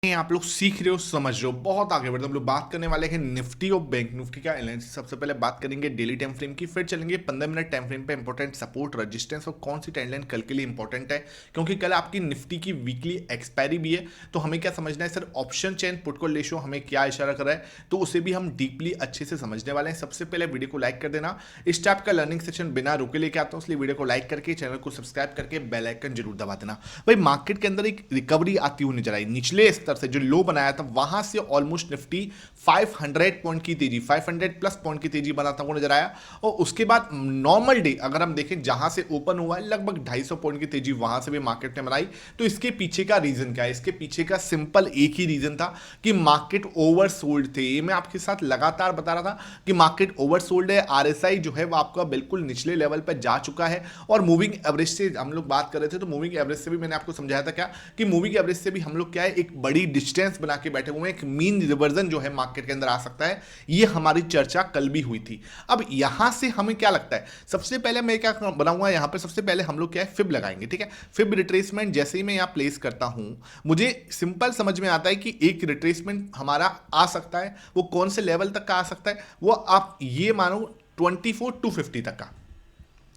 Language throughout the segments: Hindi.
आप लोग सीख रहे हो, समझ रहे हो, बहुत आगे बढ़ रहे हो। हम लोग बात करने वाले हैं निफ्टी और बैंक निफ्टी का एनालिसिस। सबसे पहले बात करेंगे डेली टाइम फ्रेम की, फिर चलेंगे 15 मिनट टाइम फ्रेम पे इंपॉर्टेंट सपोर्ट रेजिस्टेंस और कौन सी ट्रेंड लाइन कल के लिए इंपॉर्टेंट है, क्योंकि कल आपकी निफ्टी की वीकली एक्सपायरी भी है। तो हमें क्या समझना है sir, option chain put call ratio हमें क्या इशारा कर रहा है, तो उसे भी हम डीपली अच्छे से समझने वाले हैं। सबसे पहले वीडियो को लाइक कर देना। इस टाइप का लर्निंग सेशन बिना रुके लेके आता हूँ, इसलिए वीडियो को लाइक करके चैनल को सब्सक्राइब करके बेल आइकन जरूर दबा देना। भाई मार्केट के अंदर एक रिकवरी आती हुई नजर आई, निचले स्तर से जो लो बनाया था वहां से ऑलमोस्ट निफ्टी 500 पॉइंट की तेजी, 500 प्लस पॉइंट की तेजी बनाता हुआ नजर आया। और उसके बाद नॉर्मल डे अगर हम देखें जहां से ओपन हुआ है लगभग 250 पॉइंट की तेजी वहां से भी मार्केट ने बनाई। तो इसके पीछे का रीजन क्या है? इसके पीछे का सिंपल एक ही रीजन था कि मार्केट ओवरसोल्ड थे। ये मैं आपके साथ लगातार बता रहा था कि मार्केट ओवरसोल्ड है। आरएसआई जो है वो आपका बिल्कुल निचले लेवल पर जा चुका है और मूविंग एवरेज से हम लोग बात कर रहे थे, तो मूविंग एवरेज से भी मैंने आपको समझाया था क्या कि मूविंग एवरेज से भी हम लोग क्या है एक बड़ी डिस्टेंस बना के बैठे हुए हैं, एक मीन रिवर्जन जो है मार्केट के अंदर आ सकता है। ये हमारी चर्चा कल भी हुई थी। अब यहां से हमें क्या लगता है, सबसे पहले मैं क्या बनाऊंगा यहां पे, सबसे पहले हम लोग क्या है फिब लगाएंगे। ठीक है, फिब रिट्रेसमेंट जैसे ही मैं यहां प्लेस करता हूं, मुझे सिंपल समझ में आता है कि एक रिट्रेसमेंट हमारा आ सकता है। वो कौन से लेवल तक का आ सकता है, वो आप ये मानो 24,250 तक का।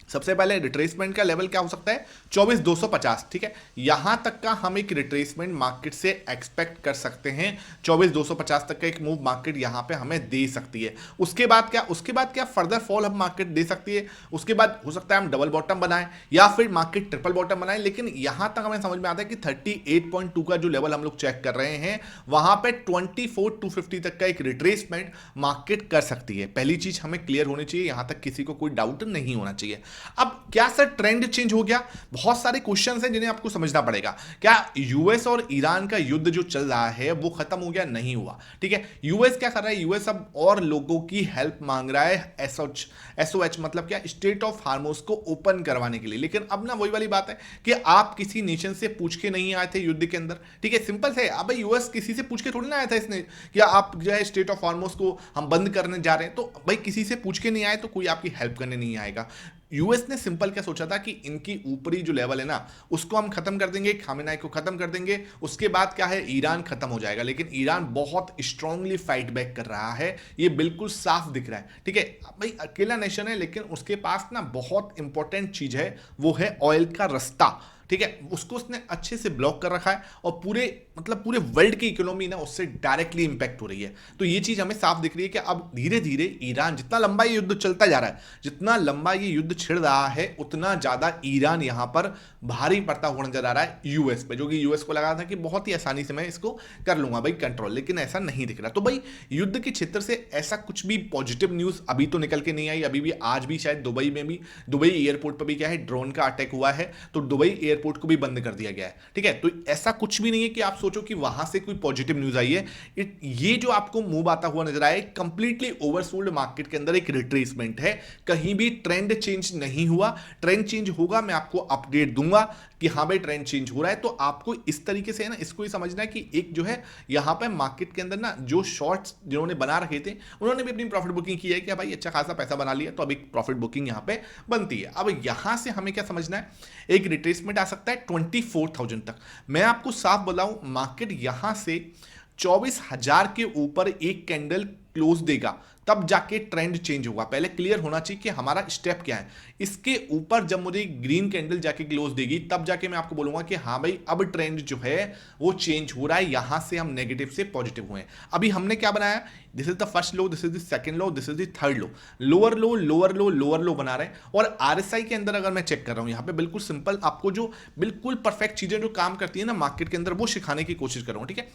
सबसे पहले रिट्रेसमेंट का लेवल क्या हो सकता है, 24,250। ठीक है, यहां तक का हम एक रिट्रेसमेंट मार्केट से एक्सपेक्ट कर सकते हैं। 24,250 तक का एक मूव मार्केट यहां पे हमें दे सकती है। उसके बाद क्या, उसके बाद क्या फर्दर फॉल हम मार्केट दे सकती है। उसके बाद हो सकता है हम डबल बॉटम बनाएं या फिर मार्केट ट्रिपल बॉटम बनाएं। लेकिन यहां तक हमें समझ में आता है कि 38.2 का जो लेवल हम लोग चेक कर रहे हैं वहां पे 24,250 तक का एक रिट्रेसमेंट मार्केट कर सकती है। पहली चीज हमें क्लियर होनी चाहिए, यहां तक किसी को कोई डाउट नहीं होना चाहिए। अब क्या सर ट्रेंड चेंज हो गया? बहुत सारे क्वेश्चंस हैं जिन्हें आपको समझना पड़ेगा। क्या यूएस और ईरान का युद्ध जो चल रहा है वो खत्म हो गया? नहीं हुआ। ठीक है, यूएस क्या कर रहा है, यूएस अब और लोगों की हेल्प मांग रहा है, एसओएच मतलब क्या, स्टेट ऑफ हार्मोस को ओपन करवाने के लिए। लेकिन अब ना वही वाली बात है कि आप किसी नेशन से पूछ के नहीं आए थे युद्ध के अंदर। ठीक है, सिंपल है। अब यूएस किसी से पूछ के थोड़ी ना आया था इसने कि आप जो है स्टेट ऑफ हार्मोस को हम बंद करने जा रहे हैं। तो भाई किसी से पूछ के नहीं आए तो कोई आपकी हेल्प करने नहीं आएगा। यूएस ने सिंपल क्या सोचा था कि इनकी ऊपरी जो लेवल है ना उसको हम खत्म कर देंगे, खामेनाई को खत्म कर देंगे, उसके बाद क्या है ईरान खत्म हो जाएगा। लेकिन ईरान बहुत स्ट्रांगली फाइट बैक कर रहा है, ये बिल्कुल साफ दिख रहा है। ठीक है, भाई अकेला नेशन है लेकिन उसके पास ना बहुत इंपॉर्टेंट चीज है, वो है ऑयल का रास्ता। ठीक है, उसको उसने अच्छे से ब्लॉक कर रखा है और पूरे मतलब पूरे वर्ल्ड की इकोनॉमी ना उससे डायरेक्टली इंपैक्ट हो रही है। तो ये चीज हमें साफ दिख रही है कि अब धीरे धीरे ईरान, जितना लंबा ये युद्ध चलता जा रहा है, जितना लंबा ये युद्ध छिड़ रहा है, उतना ज्यादा ईरान यहां पर भारी पड़ता हुआ नजर आ रहा है यूएस पे, जो कि यूएस को लगा था कि बहुत ही आसानी से मैं इसको कर लूंगा भाई कंट्रोल, लेकिन ऐसा नहीं दिख रहा। तो भाई युद्ध के क्षेत्र से ऐसा कुछ भी पॉजिटिव न्यूज अभी तो निकल के नहीं आई। अभी भी आज भी शायद दुबई में भी, दुबई एयरपोर्ट पर भी क्या है ड्रोन का अटैक हुआ है, तो दुबई एयरपोर्ट को भी बंद कर दिया गया है। ठीक है, तो ऐसा कुछ भी नहीं है कि आप सोचो कि वहां से कोई पॉजिटिव न्यूज आई है। ये जो आपको मूव आता हुआ नजर आया कंप्लीटली ओवरसोल्ड मार्केट के अंदर एक रिट्रेसमेंट है, कहीं भी ट्रेंड चेंज नहीं हुआ। ट्रेंड चेंज होगा मैं आपको अपडेट दूंगा कि हाँ भाई ट्रेंड चेंज हो रहा है। तो आपको इस तरीके से है ना इसको ही समझना है कि एक जो है यहां पे मार्केट के अंदर ना जो शॉर्ट्स जिन्होंने बना रखे थे उन्होंने भी अपनी प्रॉफिट बुकिंग की है कि भाई अच्छा खासा पैसा बना लिया, तो अभी प्रॉफिट बुकिंग यहां पे बनती है। अब यहां से हमें क्या समझना है, एक रिट्रेसमेंट आ सकता है 24,000 तक। मैं आपको साफ बताऊं, मार्केट यहां से 24,000 के ऊपर एक कैंडल क्लोज देगा तब जाके ट्रेंड चेंज होगा। पहले क्लियर होना चाहिए कि हमारा स्टेप क्या है। इसके ऊपर जब मुझे ग्रीन कैंडल जाके क्लोज देगी तब जाके मैं आपको बोलूंगा कि हाँ भाई अब ट्रेंड जो है वो चेंज हो रहा है, यहां से हम नेगेटिव से पॉजिटिव हुए हैं। अभी हमने क्या बनाया, this is the first low, this is the second low, this is the third low, lower low lower low lower लो बना रहे हैं। और आरएसआई के अंदर अगर मैं चेक कर रहा हूं यहां पे बिल्कुल सिंपल आपको जो बिल्कुल परफेक्ट चीजें जो काम करती है ना मार्केट के अंदर वो सिखाने की कोशिश कर रहा हूं। ठीक है,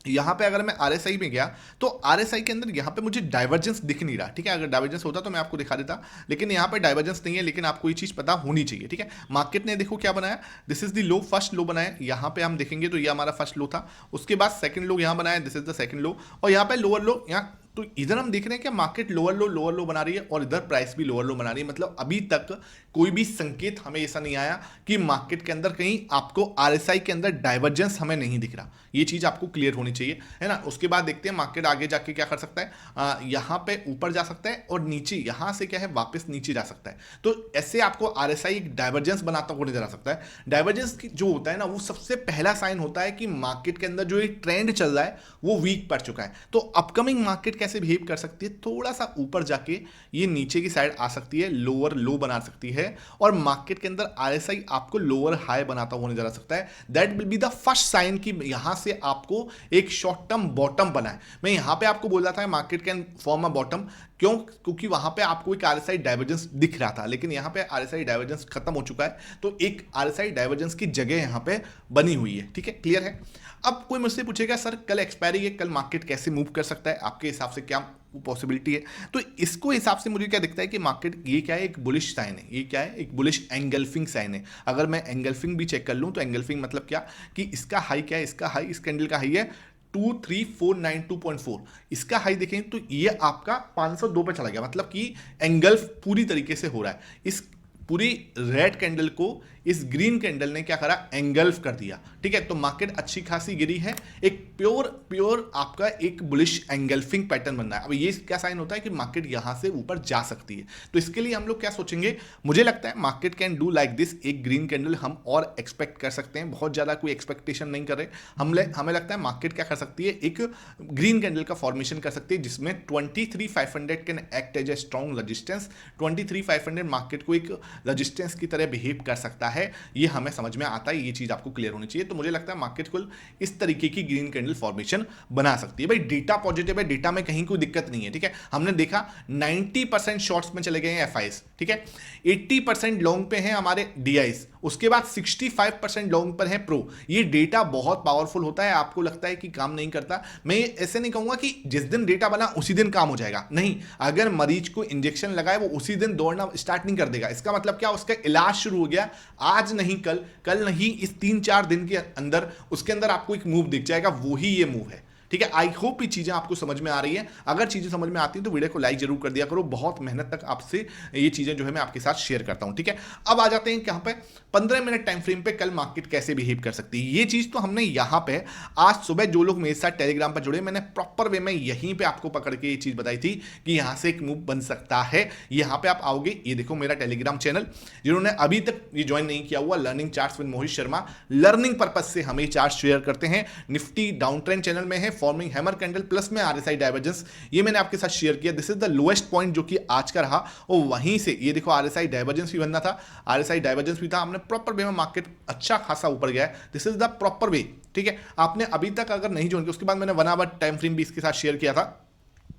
यहां पे अगर मैं आरएसआई में गया तो आरएसआई के अंदर यहां पे मुझे डाइवर्जेंस दिख नहीं रहा। ठीक है, अगर डाइवर्जेंस होता तो मैं आपको दिखा देता, लेकिन यहां पे डाइवर्जेंस नहीं है। लेकिन आपको ये चीज पता होनी चाहिए। ठीक है, मार्केट ने देखो क्या बनाया, this is the low, first low बनाया। यहां पे हम देखेंगे तो ये हमारा फर्स्ट लो था, उसके बाद सेकंड लो यहां बनाया, दिस इज द सेकंड लो, और यहां पे लोअर लो, यहां तो इधर हम देख रहे हैं कि मार्केट लोअर लो बना रही है और इधर प्राइस भी लोअर लो बना रही है। मतलब अभी तक कोई भी संकेत हमें ऐसा नहीं आया कि मार्केट के अंदर कहीं आपको आरएसआई के अंदर डाइवर्जेंस हमें नहीं दिख रहा। ये चीज आपको क्लियर होनी चाहिए, है ना। उसके बाद देखते हैं मार्केट आगे जाके क्या कर सकता है। यहाँ पे ऊपर जा सकता है और नीचे यहाँ से क्या है वापस नीचे जा सकता है। तो ऐसे आपको आरएसआई एक डाइवर्जेंस बनाता हुआ नजर आ सकता है। डाइवर्जेंस जो होता है ना, वो सबसे पहला साइन होता है कि मार्केट के अंदर जो एक ट्रेंड चल रहा है वो वीक पड़ चुका है। तो अपकमिंग मार्केट कैसे बिहेव कर सकती है, थोड़ा सा ऊपर जाके ये नीचे की साइड आ सकती है, लोअर लो बना सकती है और मार्केट के अंदर आरएसआई आपको लोअर हाई बनाता हुआ नजर आ सकता है। That will be the first sign कि यहां से आपको एक शॉर्ट टर्म बॉटम बना है। मैं यहां पे आपको बोल रहा था market can form a bottom, क्यों? क्योंकि वहां पे आपको एक आरएसआई डाइवर्जेंस दिख रहा था, लेकिन यहां पे आरएसआई डाइवर्जेंस खत्म हो चुका है। तो एक आरएसआई डाइवर्जेंस की जगह यहां पे बनी हुई है। ठीक है, क्लियर है। अब कोई मुझसे पूछेगा सर कल एक्सपायरी है, कल मार्केट कैसे मूव कर सकता है, आपके हिसाब से क्या पॉसिबिलिटी है? तो इसको हिसाब से मुझे क्या दिखता है कि मार्केट ये क्या है, एक बुलिश साइन है। ये क्या है? एक बुलिश एंगल्फिंग साइन है। अगर मैं एंगल्फिंग भी चेक कर लूं तो एंगल्फिंग मतलब क्या कि इसका हाई क्या है, इसका हाई, इस कैंडल का हाई है 23492.4। इसका हाई देखें तो ये आपका 502 पे चला गया, मतलब कि एंगल्फ पूरी तरीके से हो रहा है। इस पूरी रेड कैंडल को इस ग्रीन कैंडल ने क्या करा, एंगल्फ कर दिया। ठीक है, तो मार्केट अच्छी खासी गिरी है। एक प्योर आपका एक बुलिश एंगल्फिंग पैटर्न बन रहा है। अब ये क्या साइन होता है कि मार्केट यहां से ऊपर जा सकती है। तो इसके लिए हम लोग क्या सोचेंगे, मुझे लगता है market can do like this. एक ग्रीन कैंडल हम और एक्सपेक्ट कर सकते हैं, बहुत ज्यादा कोई एक्सपेक्टेशन नहीं कर रहे हमें लगता है मार्केट क्या कर सकती है, एक ग्रीन कैंडल का फॉर्मेशन कर सकती है जिसमें 23500 can act as a strong resistance. 23500 market को एक रजिस्टेंस की तरह बिहेव कर सकता है। ये हमें समझ में आता है, ये चीज आपको क्लियर होनी चाहिए। तो मुझे लगता है मार्केट को इस तरीके की ग्रीन कैंडल फॉर्मेशन बना सकती है। भाई डेटा पॉजिटिव है, डेटा में कहीं कोई दिक्कत नहीं है। ठीक है, हमने देखा 90% शॉर्ट्स में चले गए हैं एफआईस। ठीक है, 80% लॉन्ग पे हैं हमारे डीआईस, उसके बाद 65% लॉन्ग पर है प्रो। ये डेटा बहुत पावरफुल होता है। आपको लगता है कि काम नहीं करता, मैं ऐसे नहीं कहूंगा कि जिस दिन डेटा बना उसी दिन काम हो जाएगा, नहीं। अगर मरीज को इंजेक्शन लगाए वो उसी दिन दौड़ना स्टार्ट नहीं कर देगा। इसका मतलब क्या, उसका इलाज शुरू हो गया, आज नहीं कल, कल नहीं इस 3-4 दिन के अंदर उसके अंदर आपको एक मूव दिख जाएगा, वही ये मूव है। ठीक है, आई होप ये चीजें आपको समझ में आ रही है। अगर चीजें समझ में आती हैं तो वीडियो को लाइक जरूर कर दिया करो। बहुत मेहनत तक आपसे ये चीजें जो है मैं आपके साथ शेयर करता हूं। ठीक है, अब आ जाते हैं कहां पे, 15 मिनट टाइम फ्रेम पे कल मार्केट कैसे बिहेव कर सकती है। ये चीज तो हमने यहां पे आज सुबह जो लोग मेरे साथ टेलीग्राम पर जुड़े, मैंने प्रॉपर वे में यहीं पे आपको पकड़ के ये चीज बताई थी कि यहां से एक मूव बन सकता है। यहां पे आप आओगे, ये देखो मेरा टेलीग्राम चैनल, जिन्होंने अभी तक ये ज्वाइन नहीं किया हुआ, learning charts with Mohit Sharma, learning purpose से हमें चार्ट शेयर करते हैं। निफ्टी डाउन ट्रेंड चैनल में है, फॉर्मिंग हैमर कैंडल प्लस में आरएसआई डाइवर्जेंस, ये मैंने आपके साथ शेयर किया। This is the lowest point जो कि आज का रहा, और वहीं से ये देखो आरएसआई डाइवर्जेंस भी बनना था, आरएसआई डाइवर्जेंस भी था। हमने प्रॉपर वे में मार्केट अच्छा खासा ऊपर गया है। This is the proper way. ठीक है, आपने अभी तक अगर नहीं ज्वाइन किया, उसके बाद मैंने 1 आवर टाइम फ्रेम भी इसके साथ शेयर किया था,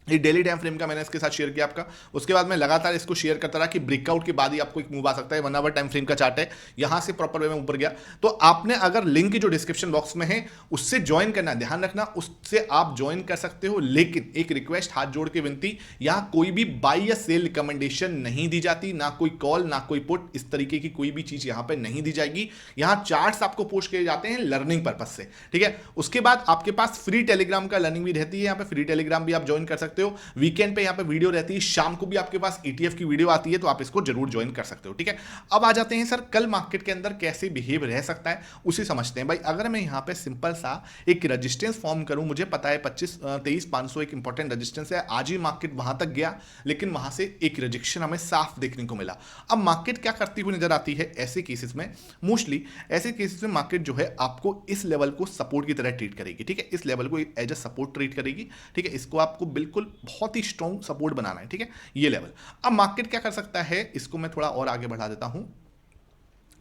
ये डेली टाइम फ्रेम का मैंने इसके साथ शेयर किया आपका। उसके बाद मैं लगातार इसको शेयर करता रहा कि ब्रेकआउट के बाद ही आपको एक मूव आ सकता है। 1 आवर टाइम फ्रेम का चार्ट है, यहां से प्रॉपर वे में ऊपर गया। तो आपने अगर लिंक जो डिस्क्रिप्शन बॉक्स में है उससे ज्वाइन करना, ध्यान रखना उससे आप ज्वाइन कर सकते हो। लेकिन एक रिक्वेस्ट, हाथ जोड़ के विनती, यहां कोई भी बाई या सेल रिकमेंडेशन नहीं दी जाती, ना कोई कॉल ना कोई पुट, इस तरीके की कोई भी चीज यहां पर नहीं दी जाएगी। यहां चार्ट्स आपको पोस्ट किए जाते हैं लर्निंग पर्पज से। ठीक है, उसके बाद आपके पास फ्री टेलीग्राम का लर्निंग भी रहती है, यहां पे फ्री टेलीग्राम भी आप ज्वाइन कर सकते हो। वीकेंड पे यहां पे वीडियो रहती है, शाम को भी आपके पास ETF की वीडियो आती है, तो आप इसको जरूर ज्वाइन कर सकते हो। ठीक है, अब आ जाते हैं सर कल मार्केट के अंदर कैसे बिहेव रह सकता है, उसे समझते हैं। भाई अगर मैं यहां पे सिंपल सा एक रेजिस्टेंस फॉर्म करूं, मुझे पता है 23,500 एक इंपॉर्टेंट रेजिस्टेंस है। आज ही मार्केट वहां तक गया, लेकिन वहां से एक रिजेक्शन हमें साफ देखने को मिला। अब मार्केट क्या करती हुई नजर आती है ऐसे केसेस में, मोस्टली ऐसे केसेस में मार्केट जो है आपको इस लेवल को सपोर्ट की तरह ट्रीट करेगी। ठीक है, इस लेवल को एज ए सपोर्ट ट्रीट करेगी। ठीक है, इसको आपको बिल्कुल बहुत ही स्ट्रॉन्ग सपोर्ट बनाना है। ठीक है, ये लेवल। अब मार्केट क्या कर सकता है, इसको मैं थोड़ा और आगे बढ़ा देता हूं।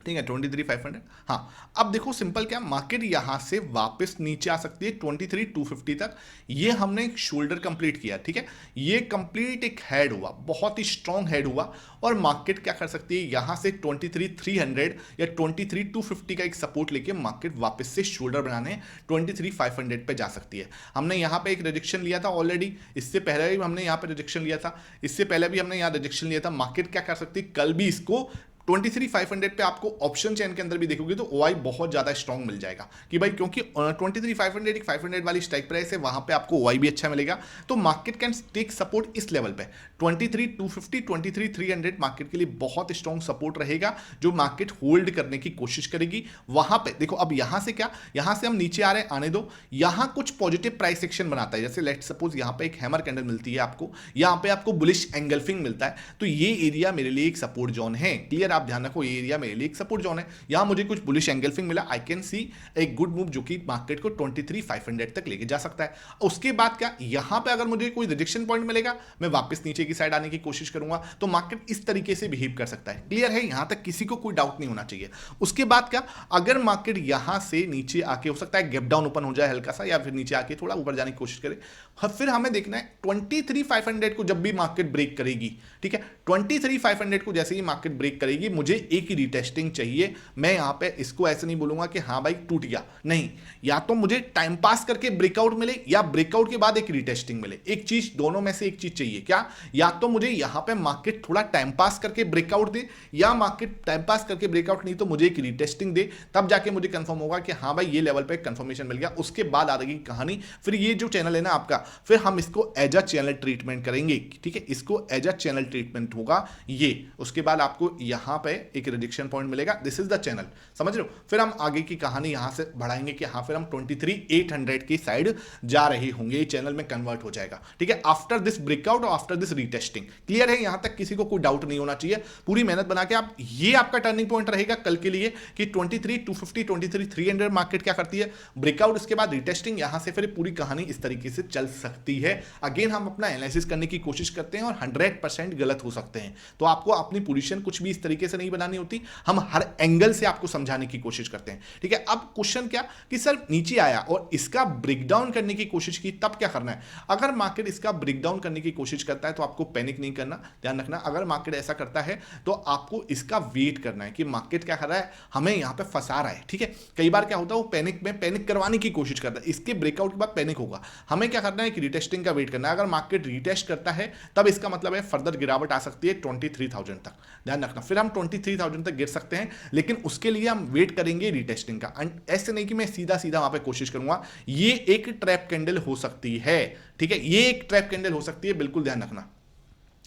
ठीक है, 23,500। हाँ, अब देखो सिंपल क्या, मार्केट यहां से वापस नीचे आ सकती है 23,250 तक। ये हमने एक शोल्डर कंप्लीट किया। ठीक है, ये कंप्लीट एक हेड हुआ, बहुत ही स्ट्रॉन्ग हेड हुआ, और मार्केट क्या कर सकती है, यहां से 23,300 या 23,250 का एक सपोर्ट लेके मार्केट वापस से शोल्डर बनाने 23,500 पे जा सकती है। हमने यहां पे एक रिजेक्शन लिया था ऑलरेडी, इससे पहले भी हमने यहां पे रिजेक्शन लिया था, इससे पहले भी हमने यहां रिजेक्शन लिया था। मार्केट क्या कर सकती है, कल भी इसको 23,500 पे आपको ऑप्शन चेन के अंदर भी देखोगे तो ओआई बहुत ज़्यादा स्ट्रॉन्ग मिल जाएगा कि भाई, क्योंकि 23,500 एक 500 वाली स्ट्राइक प्राइस है, वहां पे आपको ओआई भी अच्छा मिलेगा। तो मार्केट कैन टेक सपोर्ट इस लेवल पे 23,250, 23,300 मार्केट के लिए बहुत स्ट्रॉन्ग सपोर्ट रहेगा, जो मार्केट होल्ड करने की कोशिश करेगी। वहां पे देखो, अब यहां से क्या, यहां से हम नीचे आ रहे हैं, आने दो, यहां कुछ पॉजिटिव प्राइस एक्शन बनाता है, जैसे लेट्स सपोज यहां पे एक हैमर कैंडल मिलती है आपको, यहां पे आपको बुलिश एंगल्फिंग मिलता है, तो ये एरिया मेरे लिए एक सपोर्ट जोन है। क्लियर, आप ध्यान रखो, ये एरिया मेरे लिए एक सपोर्ट जोन है। यहां मुझे कुछ बुलिश एंगल्फिंग मिला, आई कैन सी एक गुड मूव जो कि मार्केट को 23,500 तक लेके जा सकता है। उसके बाद क्या, यहां पे अगर मुझे कोई रिजेक्शन पॉइंट मिलेगा, मैं वापस नीचे की साइड आने की कोशिश करूंगा, तो मार्केट इस तरीके से बिहेव कर सकता है। क्लियर है, यहां तक किसी को कोई डाउट नहीं होना चाहिए। उसके बाद क्या, अगर मार्केट यहां से नीचे आके, हो सकता है गैप डाउन ओपन हो जाए हल्का सा, या फिर नीचे आके थोड़ा ऊपर जाने की कोशिश करे, फिर हमें देखना है 23,500 को जब भी मार्केट ब्रेक करेगी, ठीक है, 23,500 को जैसे ही मार्केट ब्रेक करेगी, मुझे एक ही रीटेस्टिंग चाहिए। मैं यहां पे इसको ऐसे नहीं बोलूंगा कि हाँ भाई टूट गया, नहीं, या तो मुझे टाइम पास करके ब्रेकआउट मिले, या ब्रेकआउट के बाद एक रीटेस्टिंग मिले। एक चीज, दोनों में से एक चीज चाहिए। क्या, या तो मुझे यहां पे मार्केट थोड़ा टाइम पास करके ब्रेकआउट दे, या मार्केट टाइम पास करके ब्रेकआउट नहीं तो मुझे एक रीटेस्टिंग दे, तब जाके मुझे कंफर्म होगा कि हाँ भाई ये लेवल पे कंफर्मेशन मिल गया। उसके बाद आ रही कहानी, फिर ये जो चैनल है ना आपका, फिर हम इसको एज अ चैनल ट्रीटमेंट करेंगे, ठीक है, इसको एज अ चैनल ट्रीटमेंट होगा ये। उसके बाद आपको यहां पे एक रिजेक्शन पॉइंट मिलेगा, दिस इज द चैनल, समझ रहे हो। फिर हम आगे की कहानी यहां से बढ़ाएंगे कि हाँ फिर हम 23,800 की साइड जा रहे होंगे, ये चैनल में कन्वर्ट हो जाएगा, ठीक है, आफ्टर दिस ब्रेकआउट और आफ्टर दिस रीटेस्टिंग। क्लियर है, यहां तक किसी को कोई डाउट नहीं होना चाहिए। पूरी मेहनत बना के आप, ये आपका टर्निंग पॉइंट रहेगा कल के लिए कि 23,250, 23,300 मार्केट क्या करती है, ब्रेकआउट, इसके बाद रीटेस्टिंग, यहां से फिर पूरी कहानी इस तरीके से चल सकती है। अगेन हम अपना एनालिसिस करने की कोशिश करते हैं और 100% गलत हो सकते हैं, तो आपको अपनी पोजीशन कुछ भी इस तरीके से नहीं बनानी होती, हम हर एंगल से आपको समझाने की कोशिश करते हैं, ठीक है। अब क्वेश्चन क्या कि सर नीचे आया और इसका ब्रेकडाउन करने की कोशिश की, तब क्या करना है। अगर मार्केट इसका ब्रेकडाउन करने की कोशिश करता है तो आपको पैनिक नहीं करना, ध्यान रखना। अगर मार्केट ऐसा करता है तो आपको इसका वेट करना है कि मार्केट क्या कर रहा है, हमें यहां पे फंसा रहा है, ठीक है। कई बार क्या होता है, वो पैनिक करवाने की कोशिश करता है, इसके ब्रेकआउट के बाद पैनिक होगा। हमें क्या करना है कि रिटेस्टिंग का वेट करना है। अगर मार्केट रिटेस्ट करता है तब इसका मतलब है फर्दर गिरावट आ सकती है 23,000 तक, ध्यान रखना। फिर हम 23,000 तक गिर सकते हैं, लेकिन उसके लिए हम वेट करेंगे रिटेस्टिंग का। ऐसे नहीं कि मैं सीधा सीधा वहां पे कोशिश करूंगा। ये एक ट्रैप कैंडल हो सकती है, ठीक है, ये एक ट्रैप कैंडल हो सकती है, बिल्कुल ध्यान रखना।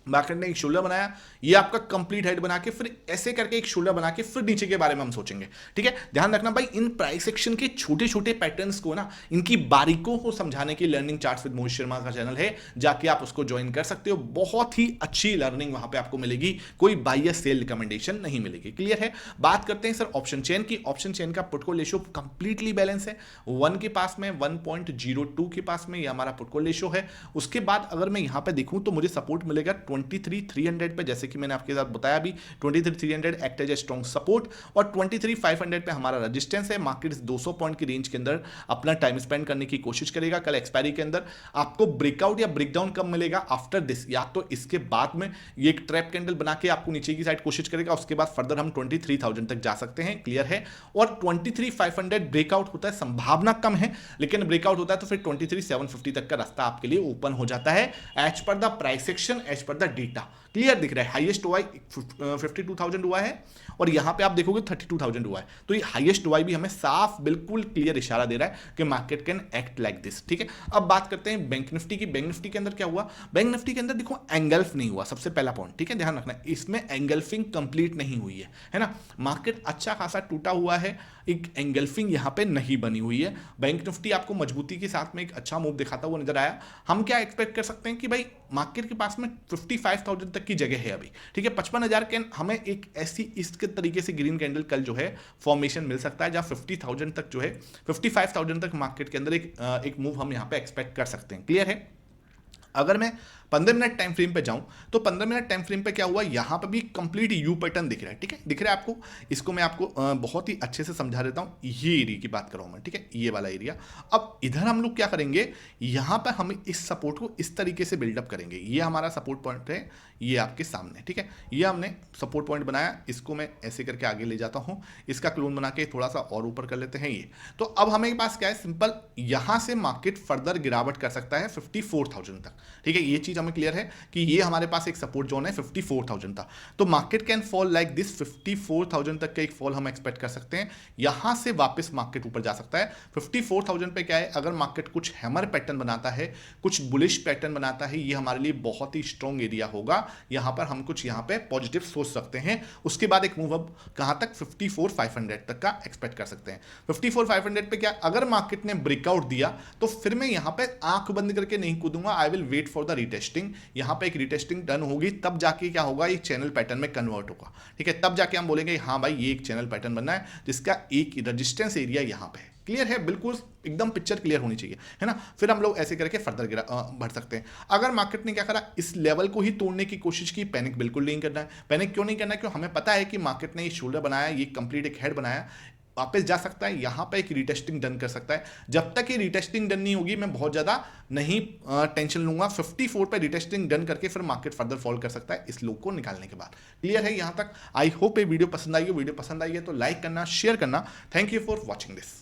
मार्केट ने एक शोल्डर बनाया, ये आपका कंप्लीट हेड बना के फिर ऐसे करके एक शोल्डर बना के फिर नीचे के बारे में हम सोचेंगे, ठीक है। ध्यान रखना भाई, इन प्राइस एक्शन के छोटे छोटे पैटर्न्स को ना, इनकी बारीकों को समझाने की learning charts with Mohit Sharma का चैनल है, जाके आप उसको ज्वाइन कर सकते हो। बहुत ही अच्छी लर्निंग वहां पे आपको मिलेगी, कोई बाय या सेल रिकमेंडेशन नहीं मिलेगी। क्लियर है। बात करते हैं सर ऑप्शन चेन की। ऑप्शन चेन का put call ratio completely balance है, 1 के पास में, 1.02 के पास में, ये हमारा पुट कॉल रेशियो है। उसके बाद अगर मैं यहां पे देखूं तो मुझे सपोर्ट मिलेगा 23,300 पे, जैसे कि मैंने आपके साथ बताया भी, 23,300 act as a strong support, और 23,500 पे हमारा रेजिस्टेंस है। मार्केट इस 200 पॉइंट की रेंज के अंदर अपना टाइम स्पेंड करने की कोशिश करेगा। कल एक्सपायरी के अंदर आपको ब्रेकआउट या ब्रेकडाउन कब मिलेगा, आफ्टर दिस, या तो इसके बाद में ये एक ट्रैप कैंडल बना के आपको नीचे की साइड कोशिश करेगा, उसके बाद फर्दर हम 23,000 तक जा सकते हैं। क्लियर है। और 23,500 ब्रेकआउट होता है, संभावना कम है, लेकिन ब्रेकआउट होता है तो फिर 23,750 तक का रास्ता आपके लिए ओपन हो जाता है, as per the price action, as per the data. Clear दिख रहा है। हाईएस्ट ओआई 52,000 हुआ है और यहां पे आप देखोगे 32,000 हुआ है, तो ये हाईएस्ट ओआई भी हमें साफ बिल्कुल क्लियर इशारा दे रहा है कि market can act like this, ठीक है। अब बात करते हैं बैंक निफ्टी की। बैंक निफ्टी के अंदर क्या हुआ, बैंक निफ्टी के अंदर देखो एंगल्फ नहीं हुआ, सबसे पहला पॉइंट, ठीक है, ध्यान रखना, इसमें एंगल्फिंग कंप्लीट नहीं हुई है ना। मार्केट अच्छा खासा टूटा हुआ है, एक एंगल्फिंग यहां पे नहीं बनी हुई है। बैंक निफ्टी आपको मजबूती के साथ में एक अच्छा मूव दिखाता हुआ नजर आया। हम क्या एक्सपेक्ट कर सकते हैं कि भाई मार्केट के पास में 55,000 तक की जगह है अभी, ठीक है। 55,000 के हमें एक ऐसी इसके तरीके से ग्रीन कैंडल कल जो है फॉर्मेशन मिल सकता है, जहां 50,000 तक जो है, 55,000 तक मार्केट के अंदर एक मूव हम यहां पे एक्सपेक्ट कर सकते हैं। क्लियर है। अगर मैं 15 मिनट टाइम फ्रेम पे जाऊं तो 15 मिनट टाइम फ्रेम पे क्या हुआ, यहां पे भी कंप्लीट यू पैटर्न दिख रहा है, ठीक है, दिख रहा है आपको। इसको मैं आपको बहुत ही अच्छे से समझा देता हूं। ये एरिया की बात कर रहा हूं मैं, ठीक है, ये वाला एरिया। अब इधर हम लोग क्या करेंगे, यहां पर हम इस सपोर्ट को इस तरीके से बिल्डअप करेंगे। ये हमारा सपोर्ट पॉइंट है, ये आपके सामने, ठीक है, ये हमने सपोर्ट पॉइंट बनाया, इसको मैं ऐसे करके आगे ले जाता हूं, इसका क्लोन बना के थोड़ा सा और ऊपर कर लेते हैं ये। तो अब हमें पास क्या है, सिंपल, यहां से मार्केट फर्दर गिरावट कर सकता है 54,000 तक, ठीक है, ये चीज चीज हमें क्लियर है कि ये हमारे पास एक सपोर्ट जोन है 54,000 था, तो market can fall like this 54,000 तक का एक फॉल हम एक्सपेक्ट कर सकते हैं। यहां से वापस मार्केट ऊपर जा सकता है। 54,000 पे क्या है, अगर मार्केट कुछ हैमर पैटर्न बनाता है, कुछ बुलिश पैटर्न बनाता है, ये हमारे लिए बहुत ही स्ट्रॉन्ग एरिया होगा। यहां पर हम कुछ यहां पे पॉजिटिव सोच सकते हैं। उसके बाद एक मूव अप कहां तक, 54,500 तक का एक्सपेक्ट कर सकते हैं। 54,500 पे क्या, अगर मार्केट ने ब्रेकआउट दिया तो फिर मैं यहां पे आंख बंद करके नहीं कूदूंगा, I will wait for the retesting. यहां पे एक रीटेस्टिंग डन होगी, तब जाके क्या होगा, एक चैनल पैटर्न में कन्वर्ट होगा। ठीक है, तब जाके हम बोलेंगे हाँ भाई ये एक चैनल पैटर्न बनना है जिसका एक रेजिस्टेंस एरिया यहां पे है। क्लियर है, बिल्कुल एकदम पिक्चर क्लियर होनी चाहिए, है ना। फिर हम लोग ऐसे करके फर्दर बढ़ सकते हैं। अगर मार्केट ने क्या करा, इस लेवल को ही तोड़ने की कोशिश की, पैनिक बिल्कुल नहीं करना है। पैनिक क्यों नहीं करना है, क्यों, हमें पता है कि मार्केट ने ये शोल्डर बनाया, ये कंप्लीट एक हेड बनाया, वापस जा सकता है, यहां पे एक रीटेस्टिंग डन कर सकता है। जब तक ये रीटेस्टिंग डन नहीं होगी मैं बहुत ज्यादा नहीं टेंशन लूंगा। 54 पे रीटेस्टिंग डन करके फिर मार्केट फर्दर फॉल कर सकता है इस लो को निकालने के बाद। क्लियर है यहां तक। आई होप ये वीडियो पसंद आई हो, वीडियो पसंद आई है तो लाइक करना, शेयर करना। Thank you for watching this.